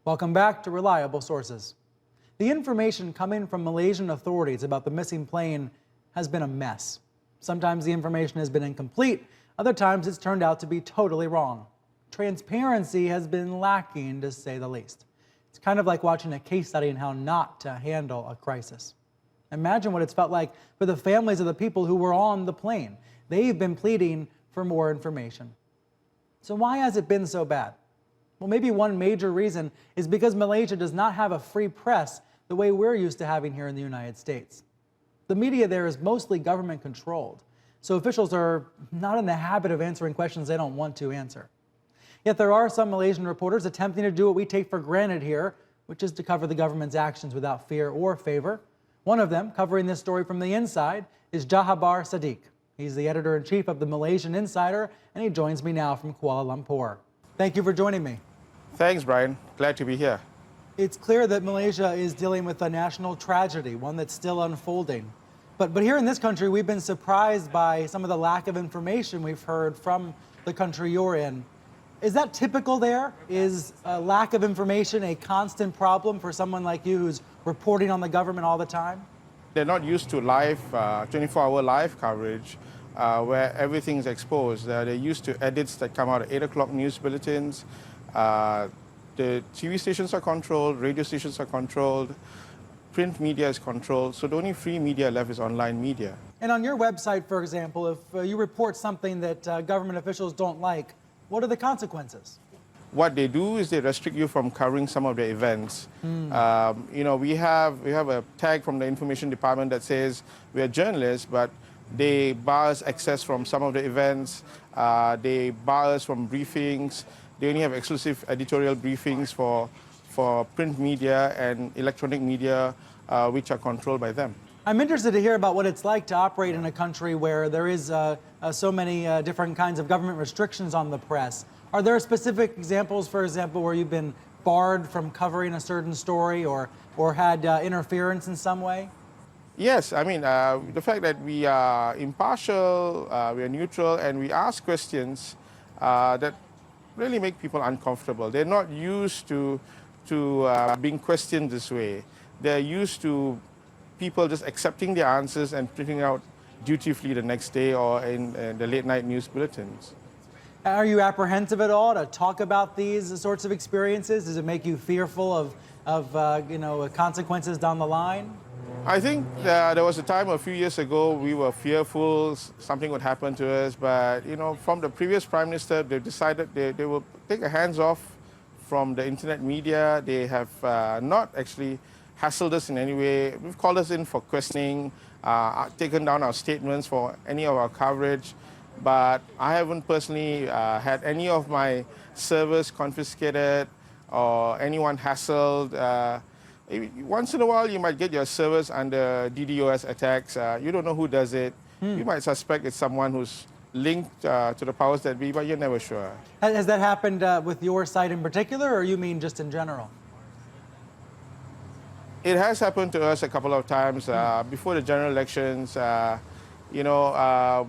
Welcome back to Reliable Sources. The information coming from Malaysian authorities about the missing plane has been a mess. Sometimes the information has been incomplete, other times it's turned out to be totally wrong. Transparency has been lacking, to say the least. It's kind of like watching a case study in how not to handle a crisis. Imagine what it's felt like for the families of the people who were on the plane. They've been pleading for more information. So why has it been so bad? Well, maybe one major reason is because Malaysia does not have a free press the way we're used to having here in the United States. The media there is mostly government controlled, so officials are not in the habit of answering questions they don't want to answer. Yet there are some Malaysian reporters attempting to do what we take for granted here, which is to cover the government's actions without fear or favor. One of them, covering this story from the inside, is Jahabar Sadiq. He's the editor-in-chief of the Malaysian Insider, and he joins me now from Kuala Lumpur. Thank you for joining me. Thanks, Brian. Glad to be here. It's clear that Malaysia is dealing with a national tragedy, one that's still unfolding. But here in this country, we've been surprised by some of the lack of information we've heard from the country you're in. Is that typical there? Is a lack of information a constant problem for someone like you who's reporting on the government all the time? They're not used to live, 24-hour live coverage where everything's exposed. They're used to edits that come out at 8 o'clock news bulletins. The TV stations are controlled, radio stations are controlled, print media is controlled, so the only free media left is online media. And on your website, for example, if you report something that government officials don't like, what are the consequences? What they do is they restrict you from covering some of the events. We have a tag from the information department that says we're journalists, but they bar us access from some of the events. They bar us from briefings. They only have exclusive editorial briefings for print media and electronic media, which are controlled by them. I'm interested to hear about what it's like to operate in a country where there is so many different kinds of government restrictions on the press. Are there specific examples, for example, where you've been barred from covering a certain story or had interference in some way? Yes, I mean, the fact that we are impartial, we are neutral, and we ask questions that really make people uncomfortable. They're not used to being questioned this way. They're used to people just accepting their answers and printing out dutifully the next day or in the late night news bulletins. Are you apprehensive at all to talk about these sorts of experiences? Does it make you fearful of consequences down the line? I think there was a time a few years ago we were fearful something would happen to us, but from the previous Prime Minister, they decided they will take their hands off from the internet media. They have not actually hassled us in any way. We've called us in for questioning, taken down our statements for any of our coverage, but I haven't personally had any of my servers confiscated or anyone hassled. Once in a while, you might get your servers under DDoS attacks. You don't know who does it. You might suspect it's someone who's linked to the powers that be, but you're never sure. Has that happened with your site in particular, or you mean just in general? It has happened to us a couple of times. Before the general elections,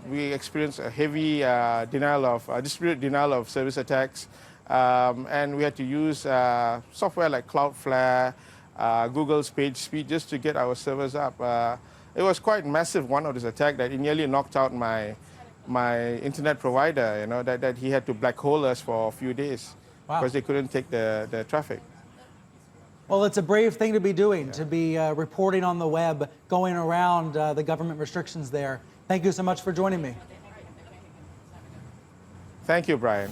we experienced a heavy distributed denial of service attacks, and we had to use software like Cloudflare, Google's PageSpeed just to get our servers up. It was quite massive, one of this attack that it nearly knocked out my internet provider, that he had to black hole us for a few days because they couldn't take the traffic. Well, it's a brave thing to be doing, to be reporting on the web, going around the government restrictions there. Thank you so much for joining me. Thank you, Brian.